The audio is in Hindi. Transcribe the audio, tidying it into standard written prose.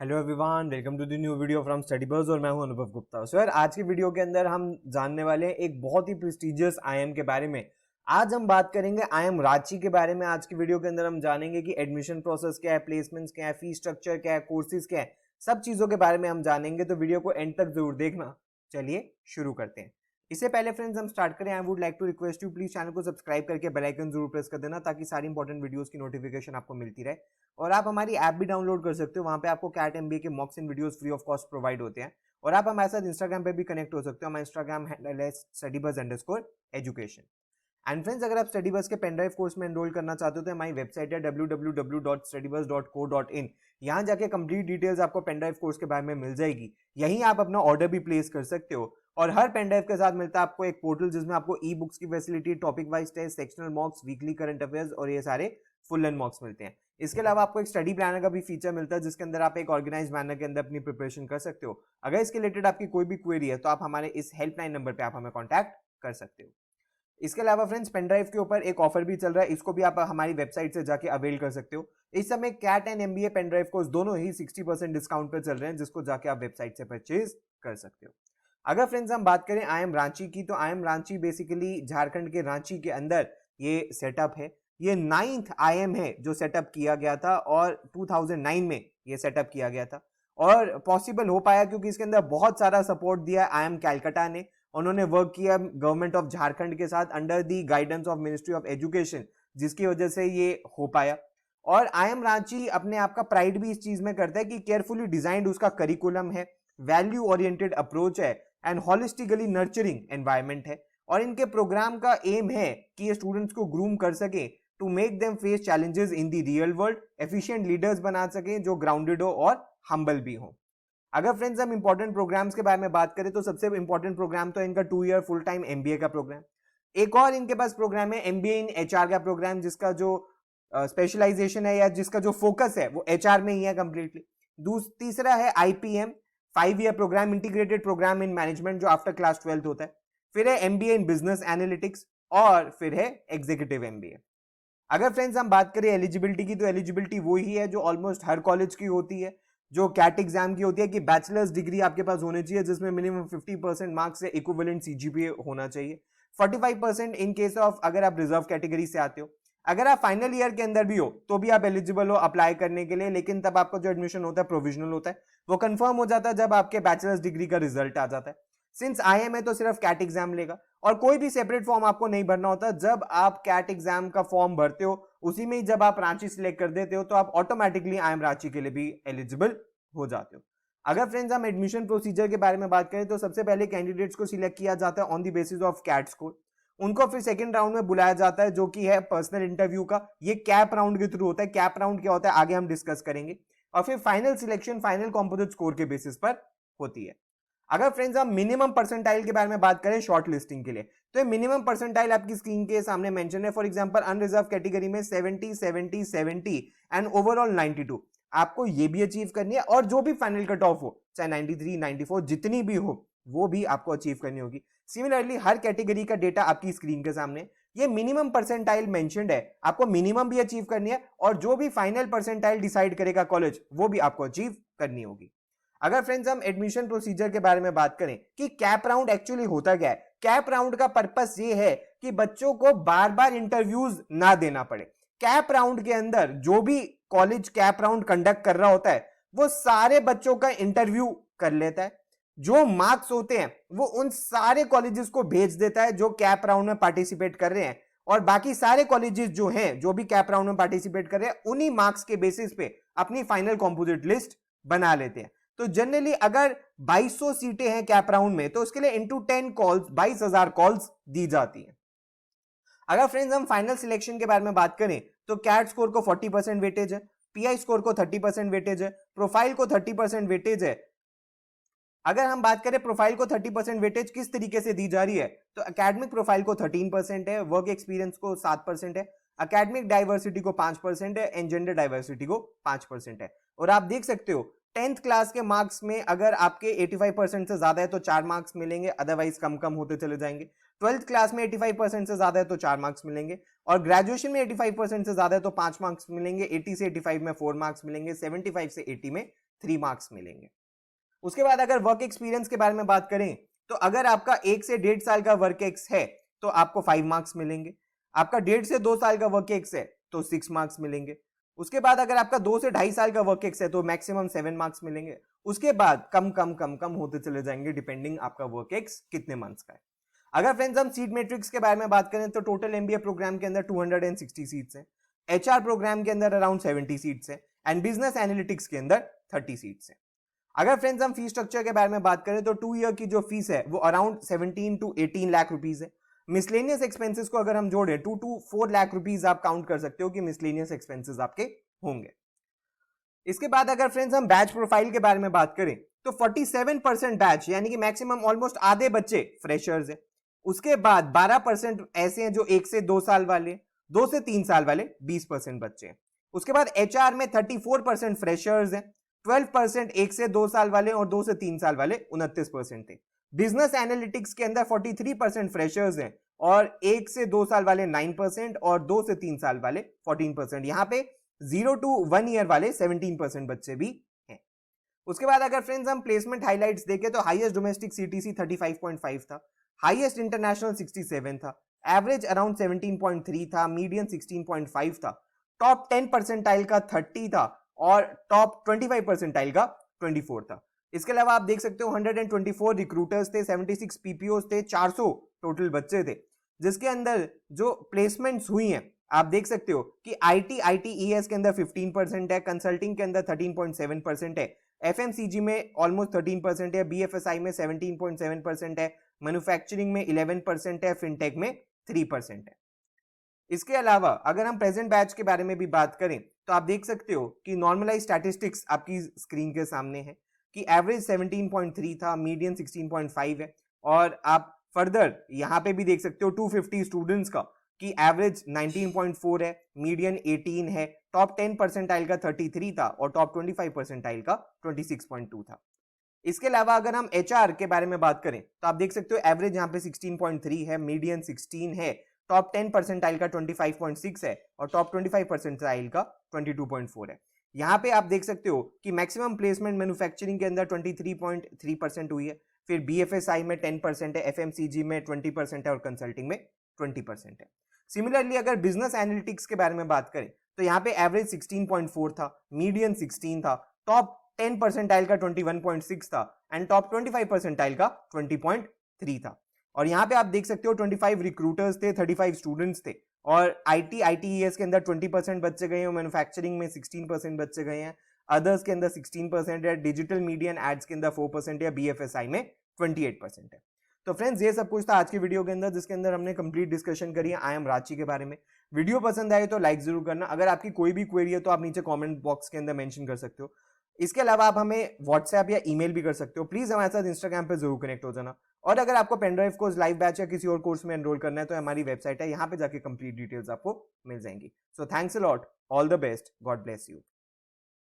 Hello everyone, welcome to the new video from study buzz और मैं हूं अनुभव गुप्ता। सर आज की वीडियो के अंदर हम जानने वाले हैं एक बहुत ही प्रेस्टिजियस आईएम के बारे में। आज हम बात करेंगे आईएम रांची के बारे में। आज की वीडियो के अंदर हम जानेंगे कि एडमिशन प्रोसेस क्या है, प्लेसमेंट्स क्या है, फी स्ट्रक्चर क्या है, कोर्सेज क्या है, सब चीजों के बारे में हम जानेंगे। तो वीडियो को एंड तक जरूर देखना। चलिए शुरू करते हैं। इससे पहले फ्रेंड्स हम स्टार्ट करें, I would like to request you please channel को सब्सक्राइब करके बेल आइकन जरूर प्रेस कर देना ताकि सारी इंपॉर्टेंट वीडियोस की नोटिफिकेशन आपको मिलती रहे। और आप हमारी ऐप भी डाउनलोड कर सकते हो, वहां पे आपको कैट एमबीए के मॉक्स and videos free of cost provide होते हैं। और आप हमारे साथ इंस्टाग्राम पे भी कनेक्ट हो सकते हो। हमारा इंस्टाग्राम हैंडल है studybuzz_education। एंड फ्रेंड्स, अगर आप स्टडी बस के पेनड्राइव कोर्स में एनरोल करना चाहते हो तो हमारी वेबसाइट है www.studybuzz.co.in। यहाँ जाके कंप्लीट डिटेल्स आपको पेनड्राइव कोर्स के बारे में मिल जाएगी। यहीं आप अपना ऑर्डर भी प्लेस कर सकते हो। और हर पेनड्राइव के साथ मिलता है आपको एक पोर्टल जिसमें आपको ई बुक्स की facility, topic wise test, sectional mocks, weekly current affairs और ये सारे फुल लेंथ मॉक्स मिलते हैं। इसके अलावा आपको एक स्टडी प्लानर का भी फीचर मिलता है जिसके अंदर आप एक ऑर्गेनाइज मैनर के अंदर अपनी प्रिपरेशन कर सकते हो। अगर इसके रिलेटेड आपकी कोई भी क्वेरी है तो आप हमारे इस हेल्पलाइन नंबर पे आप हमें कॉन्टैक्ट कर सकते हो। इसके अलावा फ्रेंड्स, पेनड्राइव के ऊपर एक ऑफर भी चल रहा है, इसको भी आप हमारी वेबसाइट से जाके अवेल कर सकते हो। इस समय CAT and MBA pendrive course दोनों ही 60% डिस्काउंट पर चल रहे हैं, जिसको जाके आप वेबसाइट से परचेज कर सकते हो। अगर फ्रेंड्स हम बात करें आईएम रांची की, तो आईएम रांची बेसिकली झारखंड के रांची के अंदर ये सेटअप है। ये 9th आईएम है जो सेटअप किया गया था और 2009 में ये सेटअप किया गया था। और पॉसिबल हो पाया क्योंकि इसके अंदर बहुत सारा सपोर्ट दिया आईएम कैलकाटा ने। उन्होंने वर्क किया गवर्नमेंट ऑफ झारखंड के साथ under the guidance of ministry of education, जिसकी वजह से ये हो पाया। और आईएम रांची अपने आप का प्राइड भी इस चीज में करता है कि केयरफुली डिजाइंड उसका करिकुलम है, वैल्यू ओरिएंटेड अप्रोच है एंड हॉलिस्टिकली नर्चरिंग एनवायरनमेंट है। और इनके प्रोग्राम का एम है कि ये स्टूडेंट्स को ग्रूम कर सके to make them face challenges in the real world, efficient leaders बना सके जो ग्राउंडेड हो और हम्बल भी हो। अगर फ्रेंड्स हम इंपॉर्टेंट प्रोग्राम्स के बारे में बात करें तो सबसे इंपॉर्टेंट प्रोग्राम तो इनका 2 ईयर फुल टाइम एमबीए का प्रोग्राम। एक और इनके पास प्रोग्राम है एमबीए इन एचआर का प्रोग्राम, जिसका जो स्पेशलाइजेशन है या जिसका जो फोकस है वो एचआर में ही है कंप्लीटली। तीसरा है IPM 5 year programme, integrated programme in management, जो आफ्टर क्लास 12th होता है। फिर है एमबीए इन बिजनेस एनालिटिक्स और फिर है एग्जीक्यूटिव एमबीए। अगर फ्रेंड्स हम बात करें एलिजिबिलिटी की, तो एलिजिबिलिटी वो ही है जो ऑलमोस्ट हर कॉलेज की होती है, जो कैट एग्जाम की होती है कि बैचलर्स डिग्री आपके पास होनी चाहिए जिसमें मिनिमम 50% मार्क्स से इक्विवेलेंट सीजीपीए होना चाहिए। 45% इन केस ऑफ अगर आप रिजर्व कैटेगरी से आते हो। अगर आप फाइनल ईयर के अंदर भी हो तो भी आप एलिजिबल हो अप्लाई करने के लिए, लेकिन तब आपका जो एडमिशन होता है प्रोविजनल होता है, वो कंफर्म हो जाता है जब आपके बैचलर्स डिग्री का रिजल्ट आ जाता है। सिंस आईएम है तो सिर्फ कैट एग्जाम लेगा और कोई भी सेपरेट फॉर्म आपको नहीं भरना होता। जब आप कैट एग्जाम का फॉर्म भरते हो उसी में ही जब आप रांची सिलेक्ट कर देते हो तो आप ऑटोमेटिकली आईएम रांची के लिए भी एलिजिबल हो जाते हो। अगर फ्रेंड्स हम एडमिशन प्रोसीजर के बारे में बात करें तो सबसे पहले कैंडिडेट्स को सिलेक्ट किया जाता है on the basis of CAT score. उनको फिर सेकंड राउंड में बुलाया जाता है जो कि है पर्सनल इंटरव्यू का। ये कैप राउंड के थ्रू होता है। कैप राउंड क्या होता है आगे हम डिस्कस करेंगे। और फिर final selection final composite score के बेसिस पर होती है। अगर फ्रेंड्स हम मिनिमम परसेंटाइल के बारे में बात करें शॉर्ट लिस्टिंग के लिए, तो मिनिमम परसेंटाइल आपकी स्क्रीन के सामने मेंशन है। फॉर एग्जांपल अनरिजर्व कैटेगरी में 70 70 70 एंड ओवरऑल 92 आपको ये भी अचीव करनी है। और जो भी फाइनल कट ऑफ हो, चाहे 93 94 जितनी भी हो, वो भी आपको अचीव करनी होगी। सिमिलरली हर कैटेगरी का डेटा आपकी स्क्रीन के सामने, ये मिनिमम परसेंटाइल मेंशन्ड है, आपको मिनिमम भी अचीव करनी है और जो भी फाइनल परसेंटाइल डिसाइड करेगा कॉलेज, वो भी आपको अचीव करनी होगी। अगर फ्रेंड्स हम एडमिशन प्रोसीजर के बारे में बात करें कि कैप राउंड एक्चुअली होता क्या है, कैप राउंड का पर्पस ये है कि बच्चों को बार बार इंटरव्यूज ना देना पड़े। कैप राउंड के अंदर जो भी कॉलेज कैप राउंड कंडक्ट कर रहा होता है वो सारे बच्चों का इंटरव्यू कर लेता है। जो मार्क्स होते हैं वो उन सारे कॉलेजेस को भेज देता है जो कैप राउंड में पार्टिसिपेट कर रहे हैं। और बाकी सारे कॉलेजेस जो हैं जो भी कैप राउंड में पार्टिसिपेट कर रहे हैं उन्हीं मार्क्स के बेसिस पे अपनी फाइनल कॉम्पोजिट लिस्ट बना लेते हैं। तो जनरली अगर 2200 सीटें हैं कैप राउंड में तो उसके लिए इंटू 10 कॉल्स 22,000 कॉल्स दी जाती है। अगर फ्रेंड्स हम फाइनल सिलेक्शन के बारे में बात करें तो कैट स्कोर को 40% वेटेज है, पीआई स्कोर को 30% वेटेज है, प्रोफाइल को 30% वेटेज है। अगर हम बात करें प्रोफाइल को 30% वेटेज किस तरीके से दी जा रही है, तो एकेडमिक प्रोफाइल को 13% है, वर्क एक्सपीरियंस को 7% है, एकेडमिक डाइवर्सिटी को 5% है एंड जेंडर डाइवर्सिटी को 5% है। और आप देख सकते हो 10th क्लास के मार्क्स में अगर आपके 85% से ज्यादा है तो 4 मार्क्स मिलेंगे, अदरवाइज कम कम होते चले जाएंगे। 12th क्लास में 85% से ज्यादा है तो 4 मार्क्स मिलेंगे और ग्रेजुएशन में 85% से ज्यादा है तो 5 मार्क्स मिलेंगे, 80 से 85 में 4 मार्क्स मिलेंगे, 75 से 80 में 3 मार्क्स मिलेंगे। उसके बाद अगर वर्क एक्सपीरियंस के बारे में बात करें तो अगर आपका 1 से 1.5 साल का वर्क एक्स है तो आपको 5 मार्क्स मिलेंगे। आपका 1.5 से 2 साल का वर्क एक्स है तो 6 मार्क्स मिलेंगे। उसके बाद अगर आपका 2 से 2.5 साल का वर्क एक्स है तो मैक्सिमम 7 मार्क्स मिलेंगे। उसके बाद कम कम कम कम होते चले जाएंगे डिपेंडिंग आपका वर्क एक्स कितने मंथ्स का है। अगर फ्रेंड्स हम सीट मैट्रिक्स के बारे में बात करें तो टोटल एमबीए प्रोग्राम के अंदर 260 सीट्स हैं, एचआर प्रोग्राम के अंदर अराउंड 70 सीट्स हैं एंड बिजनेस एनालिटिक्स के अंदर 30 सीट्स हैं। अगर फ्रेंड्स हम फीस स्ट्रक्चर के बारे में बात करें तो 2 ईयर की जो फीस है वो अराउंड 17 to 18 लाख रुपीस है। मिसलेनियस एक्सपेंसेस को अगर हम जोड़े 2 to 4 लाख रुपीस आप काउंट कर सकते हो कि मिसलेनियस एक्सपेंसेस आपके होंगे। इसके बाद अगर फ्रेंड्स हम बैच प्रोफाइल के बारे में बात करें तो 47% बैच यानी कि मैक्सिमम ऑलमोस्ट आधे बच्चे फ्रेशर्स हैं। उसके बाद 12% ऐसे हैं जो 1 से 2 साल वाले, 2 से 3 साल वाले 20% बच्चे हैं। उसके बाद एचआर में 34% फ्रेशर्स हैं, 12% 1 से 2 साल वाले और 2 से 3 साल वाले 29% थे। बिजनेस एनालिटिक्स के अंदर 43% फ्रेशर्स हैं और 1 से 2 साल वाले 9% और 2 से 3 साल वाले 14%। यहां पे 0 to 1 ईयर वाले 17% बच्चे भी हैं। उसके बाद अगर फ्रेंड्स हम प्लेसमेंट हाइलाइट्स देखें तो हाईएस्ट डोमेस्टिक सीटीसी 35.5 था, हाईएस्ट इंटरनेशनल 67 था, एवरेज अराउंड 17.3 था, मीडियन 16.5 था, टॉप 10 परसेंटाइल का 30 था और टॉप 25 परसेंटाइल का 24 था। इसके अलावा आप देख सकते हो 124 रिक्रूटर्स थे, 76 पीपीओस थे, 400 टोटल बच्चे थे, जिसके अंदर जो प्लेसमेंट्स हुई हैं आप देख सकते हो कि आईटीईएस के अंदर 15% है, कंसल्टिंग के अंदर 13.7% है, एफएमसीजी में ऑलमोस्ट 13% है, बीएफएसआई में 17.7% है, मैन्युफैक्चरिंग में 11% है, फिनटेक में 3% है। इसके अलावा अगर हम प्रेजेंट बैच के बारे में भी बात करें तो आप देख सकते हो कि नॉर्मलाइज स्टैटिस्टिक्स आपकी स्क्रीन के सामने है कि एवरेज 17.3 था, मीडियन 16.5 है और आप फर्दर यहां पे भी देख सकते हो 250 स्टूडेंट्स का कि एवरेज 19.4 है, मीडियन 18 है, टॉप 10 परसेंटाइल का 33 था और टॉप 25 परसेंटाइल का 26.2 था। इसके अलावा अगर हम एचआर के बारे में बात करें तो आप देख सकते हो एवरेज यहाँ पे 16.3 है, मीडियन 16 है, टॉप 10 परसेंटाइल का 25.6 है और टॉप 25 परसेंटाइल का 22.4 है। यहाँ पे आप देख सकते हो कि मैक्सिमम प्लेसमेंट मैन्युफैक्चरिंग के अंदर 23.3% हुई है, फिर बीएफएसआई में 10% है, एफएमसीजी में 20% है और कंसल्टिंग में 20% है। सिमिलरली अगर बिजनेस एनालिटिक्स के बारे में बात करें तो यहाँ पे एवरेज 16.4 था, मीडियन 16 था, टॉप 10 परसेंटाइल का 21.6 था एंड टॉप 25 परसेंटाइल का 20.3 था। और यहाँ पे आप देख सकते हो 25 रिक्रूटर्स थे, 35 स्टूडेंट्स थे और आईटीईएस के अंदर 20% बच्चे गए हैं, मैन्युफैक्चरिंग में 16% बच्चे गए हैं, अदर्स के अंदर 16% है, डिजिटल मीडिया एंड एड्स के अंदर 4% है, बीएफएसआई में 28% है। तो फ्रेंड्स ये सब कुछ था आज की वीडियो के अंदर जिसके अंदर हमने कंप्लीट डिस्कशन करी है आई एम रांची के बारे में। वीडियो पसंद आए तो लाइक जरूर करना, अगर आपकी कोई भी क्वेरी है तो आप नीचे कमेंट बॉक्स के अंदर मेंशन कर सकते हो। इसके अलावा आप हमें व्हाट्सएप या ईमेल भी कर सकते हो। प्लीज हमारे साथ इंस्टाग्राम पे जरूर कनेक्ट हो जाना। और अगर आपको पेनड्राइव कोर्स, लाइव बैच या किसी और कोर्स में एनरोल करना है तो हमारी वेबसाइट है, यहाँ पे जाके कंप्लीट डिटेल्स आपको मिल जाएंगी। So thanks a lot, all the best, God bless you.